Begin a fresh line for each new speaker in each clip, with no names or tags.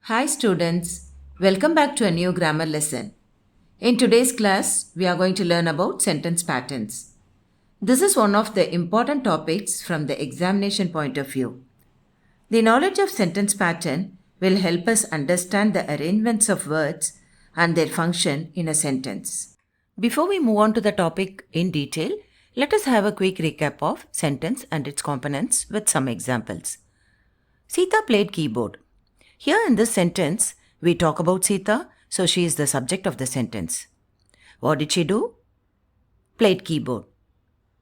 Hi students, welcome back to a new grammar lesson. In today's class, we are going to learn about sentence patterns. This is one of the important topics from the examination point of view. The knowledge of sentence pattern will help us understand the arrangements of words and their function in a sentence. Before we move on to the topic in detail, let us have a quick recap of sentence and its components with some examples. Sita played keyboard. Here in this sentence, we talk about Sita, so she is the subject of the sentence. What did she do? Played keyboard.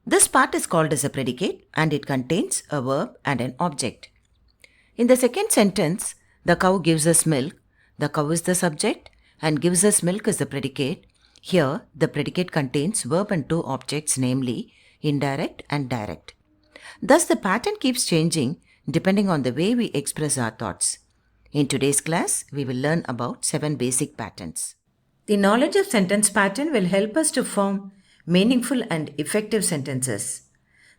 This part is called as a predicate and it contains a verb and an object. In the second sentence, the cow gives us milk. The cow is the subject and gives us milk is the predicate. Here, the predicate contains verb and two objects, namely indirect and direct. Thus, the pattern keeps changing depending on the way we express our thoughts. In today's class, we will learn about 7 basic patterns. The knowledge of sentence pattern will help us to form meaningful and effective sentences.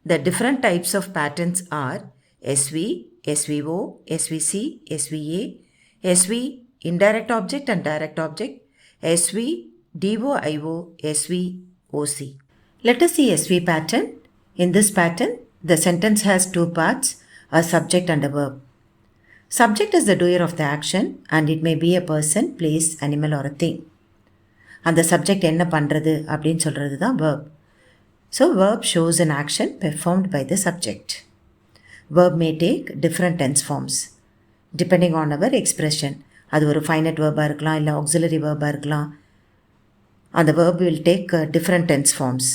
The different types of patterns are SV, SVO, SVC, SVA, SV, indirect object and direct object, SV, DOIO, SVOC. Let us see SV pattern. In this pattern, the sentence has two parts, a subject and a verb. Subject is the doer of the action and it may be a person, place, animal or a thing. And the subject என்ன பண்றது அப்படின்னு சொல்றது தான் verb. So verb shows an action performed by the subject. Verb may take different tense forms depending on our expression. அது ஒரு finite verb இருக்கலாம் இல்லை auxiliary verb இருக்கலாம். And the verb will take different tense forms.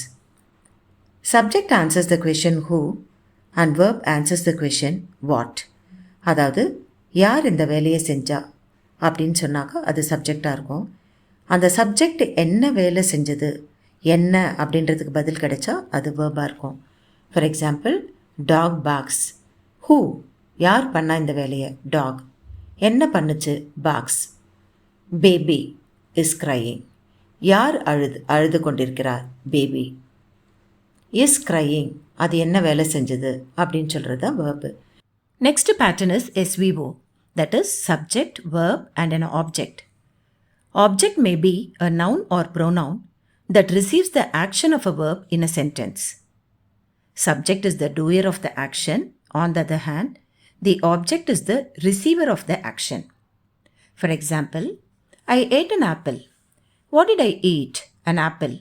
Subject answers the question who and verb answers the question what. அதாவது யார் இந்த வேலையை செஞ்சா அப்படின்னு சொன்னாக்கா அது சப்ஜெக்டாக இருக்கும். அந்த சப்ஜெக்ட் என்ன வேலை செஞ்சது என்ன அப்படின்றதுக்கு பதில் கிடைச்சா அது வேர்பாக இருக்கும். For example, dog barks. Who யார் பண்ணா இந்த வேலையை? டாக். என்ன பண்ணுச்சு? பாக்ஸ். Baby is crying. யார் அழுது கொண்டிருக்கிறார்? பேபி. இஸ் கிரையிங் அது என்ன வேலை செஞ்சது அப்படின்னு சொல்கிறது தான் verb. Next pattern is SVO, that is subject, verb and an object. Object may be a noun or pronoun that receives the action of a verb in a sentence. Subject is the doer of the action. On the other hand, the object is the receiver of the action. For example, I ate an apple. What did I eat? An apple.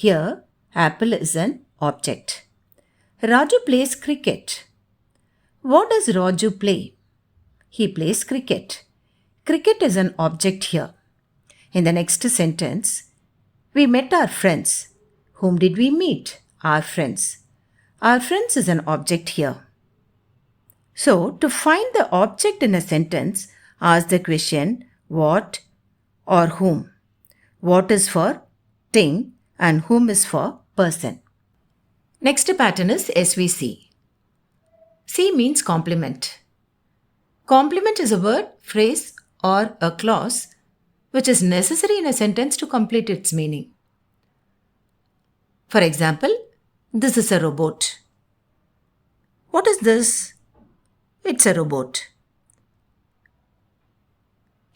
Here, apple is an object. Raju plays cricket. What does Raju play? He plays cricket. Cricket is an object here. In the next sentence, we met our friends. Whom did we meet? Our friends. Our friends is an object here. So, to find the object in a sentence, ask the question what or whom. What is for thing and whom is for person. Next pattern is SVC. C means complement. Complement is a word, phrase or a clause which is necessary in a sentence to complete its meaning. For example, this is a robot. What is this? It's a robot.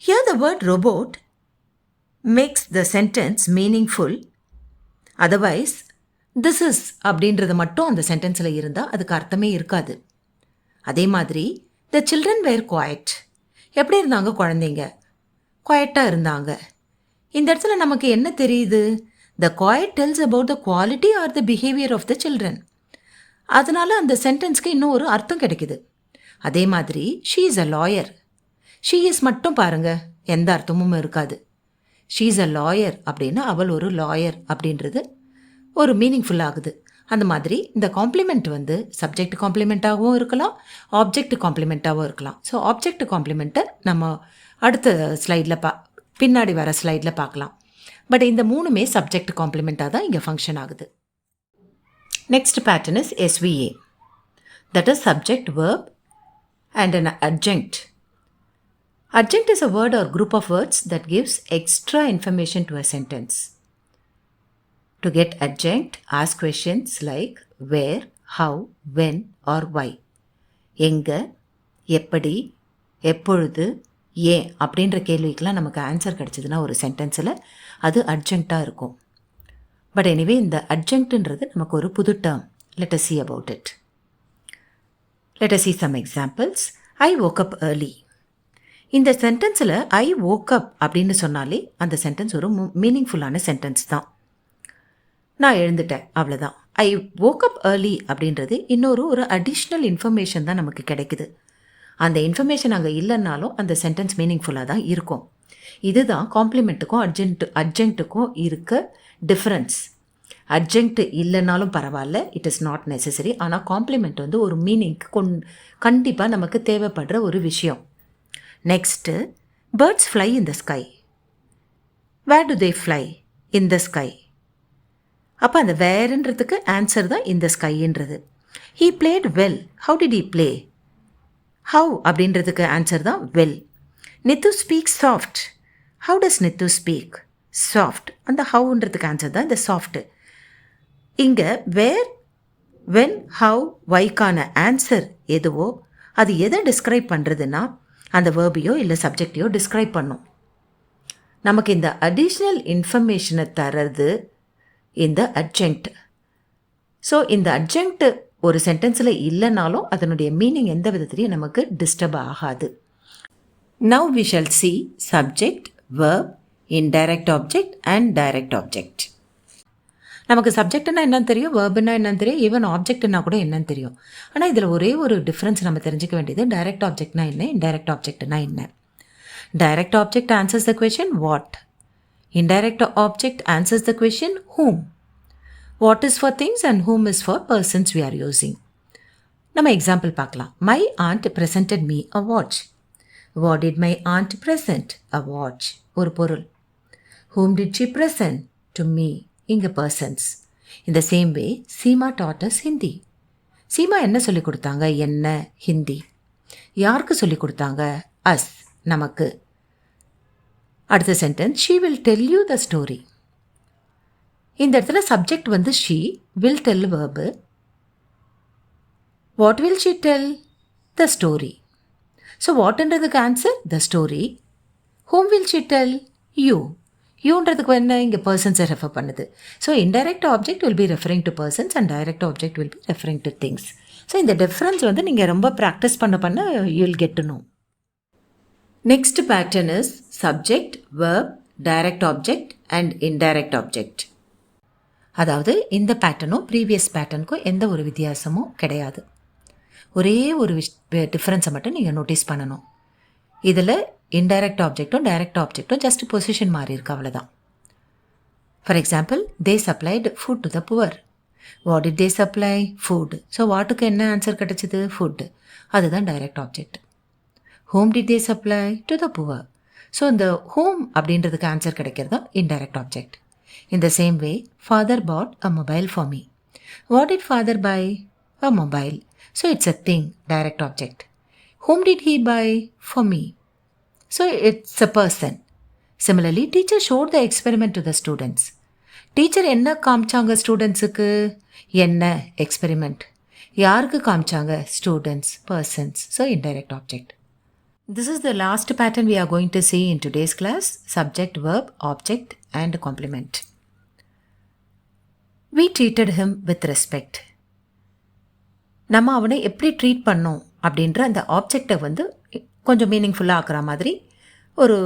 Here the word robot makes the sentence meaningful. Otherwise, this is அப்படின்றது மட்டும் அந்த சென்டென்ஸில் இருந்தால் அதுக்கு அர்த்தமே இருக்காது. அதே மாதிரி the children where quiet. எப்படி இருந்தாங்க குழந்தைங்க? குவாய்ட்டாக இருந்தாங்க. இந்த இடத்துல நமக்கு என்ன தெரியுது? The quiet tells about the quality or the behaviour of the children. அதனால் அந்த சென்டென்ஸ்க்கு இன்னும் ஒரு அர்த்தம் கிடைக்குது. அதே மாதிரி she is a lawyer. She is மட்டும் பாருங்கள், எந்த அர்த்தமும் இருக்காது. ஷீ இஸ் அ லாயர் அப்படின்னா அவள் ஒரு லாயர் அப்படின்றது ஒரு மீனிங்ஃபுல் ஆகுது. அந்த மாதிரி இந்த காம்ப்ளிமெண்ட் வந்து சப்ஜெக்ட் காம்ப்ளிமெண்ட்டாகவும் இருக்கலாம், ஆப்ஜெக்ட் காம்ப்ளிமெண்ட்டாகவும் இருக்கலாம். ஸோ ஆப்ஜெக்ட் காம்ப்ளிமெண்ட்டை நம்ம அடுத்த ஸ்லைடில் பின்னாடி வர ஸ்லைடில் பார்க்கலாம். பட் இந்த மூணுமே சப்ஜெக்ட் காம்ப்ளிமெண்ட்டாக தான் இங்கே ஃபங்க்ஷன் ஆகுது. Next pattern is SVA, that is subject, verb and an adjunct. Adjunct is a word or group of words that gives extra information to a sentence. To get adjunct, ask questions like where, how, when or why. எங்க, எப்படி, எப்பொழுது, ஏன் அப்படின்ற கேள்விக்கெலாம் நமக்கு answer கிடச்சிதுன்னா ஒரு சென்டென்ஸில் அது அட்ஜங்க்டாக இருக்கும். பட் எனிவே இந்த அட்ஜங்க்ட்ன்றது நமக்கு ஒரு புது term. Let us see about it. Let us see some examples. I woke up early. இந்த சென்டென்ஸில் ஐ woke up அப்படின்னு சொன்னாலே அந்த சென்டென்ஸ் ஒரு மீனிங்ஃபுல்லான சென்டென்ஸ் தான். நான் எழுந்துட்டேன், அவ்வளோதான். ஐ woke up early அப்படின்றது ஒரு அடிஷ்னல் இன்ஃபர்மேஷன் தான் நமக்கு கிடைக்குது. அந்த இன்ஃபர்மேஷன் அங்கே இல்லைன்னாலும் அந்த சென்டென்ஸ் மீனிங்ஃபுல்லாக தான் இருக்கும். இதுதான் காம்ப்ளிமெண்ட்டுக்கும் அட்ஜங்க்ட்டுக்கும் இருக்க டிஃப்ரென்ஸ். அட்ஜங்க்ட் இல்லைனாலும் பரவாயில்ல, இட் இஸ் நாட் நெசசரி. ஆனால் காம்ப்ளிமெண்ட் ஒரு மீனிங்க்கு கண்டிப்பாக நமக்கு தேவைப்படுற ஒரு விஷயம். Next, birds fly in the sky. Where do they fly? In the sky. அப்போ அந்த வேறுன்றதுக்கு ஆன்சர் தான் இந்த ஸ்கைன்றது. He played well. How did he play? How அப்படின்றதுக்கு ஆன்சர் தான் well. Nithu speak soft. How does Nithu speak? Soft. அந்த ஹவுன்றதுக்கு ஆன்சர் தான் இந்த சாஃப்ட்டு. இங்கே வேர், வென், ஹவு, வைக்கான ஆன்சர் எதுவோ அது எதை டிஸ்கிரைப் பண்ணுறதுன்னா அந்த வேர்பையோ இல்லை சப்ஜெக்டையோ டிஸ்கிரைப் பண்ணும். நமக்கு இந்த அடிஷ்னல் இன்ஃபர்மேஷனை தர்றது இந்த அட்ஜங்க்ட். ஸோ இந்த அட்ஜங்க்ட் ஒரு சென்டென்ஸில் இல்லைனாலும் அதனுடைய மீனிங் எந்த விதத்துலையும் நமக்கு டிஸ்டர்ப் ஆகாது. Now we shall see subject, verb, indirect object and direct object. நமக்கு சப்ஜெக்ட்னா என்னன்னு தெரியும், வேர்புனா என்னன்னு தெரியும், ஈவன் ஆப்ஜெக்ட்னா கூட என்னன்னு தெரியும். ஆனால் இதில் ஒரே ஒரு டிஃப்ரென்ஸ் நம்ம தெரிஞ்சுக்க வேண்டியது, டைரக்ட் ஆப்ஜெக்ட்னா என்ன, இன்டைரக்ட் ஆப்ஜெக்ட்னா என்ன. Direct object answers the question what. Indirect object answers the question whom. What is for things and whom is for persons we are using. நம்ம எக்ஸாம்பிள் பார்க்கலாம். My aunt presented me a watch. What did my aunt present? A watch. ஒரு பொருள். Whom did she present? To me. இங்க persons. In the same way, Seema taught us Hindi. Seema என்ன சொல்லிக் கொடுத்தாங்க? என்ன? ஹிந்தி. யாருக்கு சொல்லிக் கொடுத்தாங்க? us, நமக்கு. அடுத்த sentence, she will tell you the story. இந்த இடத்துல subject she, will tell verb. What will she tell? The story. So வாட்ன்றதுக்கு answer the story. Whom will she tell? You. யூன்றதுக்கு என்ன? இங்கே பர்சன்ஸை ரெஃபர் பண்ணுது. So indirect object will be referring to persons and direct object will be referring to things. So இந்த difference நீங்கள் ரொம்ப practice பண்ண you will get to know. Next pattern is subject, verb, direct object and indirect object. அதாவது இந்த பேட்டர்னும் previous பேட்டர்னுக்கும் எந்த ஒரு வித்தியாசமும் கிடையாது. ஒரே ஒரு டிஃப்ரென்ஸை மட்டும் நீங்கள் நோட்டீஸ் பண்ணணும். இதில் இன்டைரக்ட் ஆப்ஜெக்டும் டைரக்ட் ஆப்ஜெக்டும் ஜஸ்ட் பொசிஷன் மாறி இருக்கு, அவ்வளோதான். For example, they supplied food to the poor. What did they supply? Food. So வாட்டுக்கு என்ன ஆன்சர் கிடச்சிது? ஃபுட். அதுதான் direct object. Whom did they supply? To the poor. So இந்த whom அப்படின்றதுக்கு answer கிடைக்கிறது indirect object. In the same way, father bought a mobile for me. What did father buy? A mobile. So it's a thing, direct object. Whom did he buy? For me. So it's a person. Similarly, teacher showed the experiment to the students. Teacher என்ன காமிச்சாங்க ஸ்டூடெண்ட்ஸுக்கு? என்ன experiment? யாருக்கு காமிச்சாங்க? Students, persons. So indirect object. This is the last pattern we are going to see in today's class, subject, verb, object and complement. We treated him with respect. நம்ம அவனை எப்படி treat பண்ணோம் அப்படின்ற அந்த ஆப்ஜெக்டை கொஞ்சம் மீனிங்ஃபுல்லாக ஆக்குற மாதிரி ஒரு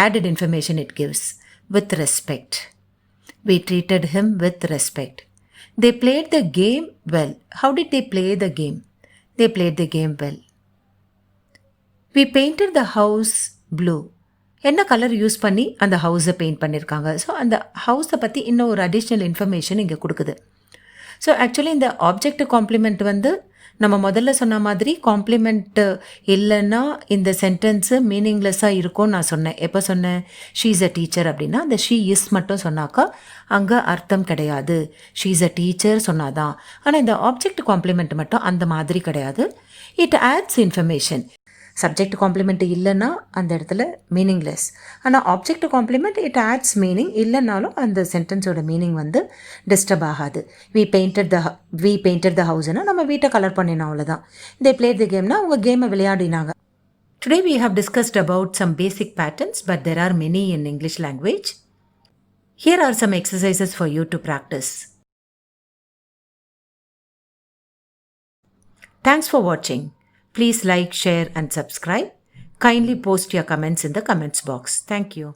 added information it gives. With respect. We treated him with respect. They played the game well. How did they play the game? They played the game well. We painted the house blue. என்ன colour use பண்ணி அந்த ஹவுஸை paint பண்ணியிருக்காங்க? So அந்த ஹவுஸை பற்றி இன்னும் ஒரு additional information இங்கே கொடுக்குது. ஸோ ஆக்சுவலி இந்த ஆப்ஜெக்ட் காம்ப்ளிமெண்ட் நம்ம முதல்ல சொன்ன மாதிரி காம்ப்ளிமெண்ட் இல்லைன்னா இந்த சென்டென்ஸு மீனிங்லெஸ்ஸாக இருக்கும்னு நான் சொன்னேன். எப்போ சொன்னேன்? ஷீ இஸ் அ டீச்சர் அப்படின்னா அந்த ஷீ இஸ் மட்டும் சொன்னாக்கா அங்கே அர்த்தம் கிடையாது. ஷீ இஸ் அ டீச்சர் சொன்னாதான். ஆனால் இந்த ஆப்ஜெக்ட் காம்ப்ளிமெண்ட் மட்டும் அந்த மாதிரி கிடையாது. It adds information. Subject complement இல்லைன்னா அந்த இடத்துல மீனிங்லெஸ். ஆனால் object complement it adds meaning. இல்லைனாலும் அந்த சென்டென்ஸோட மீனிங் டிஸ்டர்ப் ஆகாது. வி பெயிண்டட் த ஹவுஸ்னால் நம்ம வீட்டை கலர் பண்ணினோம், அவ்வளோதான். தே பிளேட் த கேம்னா அவங்க கேமை விளையாடினாங்க. Today we have discussed about some basic patterns, but there are many in English language. Here are some exercises for you to practice. Thanks for watching. Please like, share and subscribe. Kindly post your comments in the comments box. Thank you.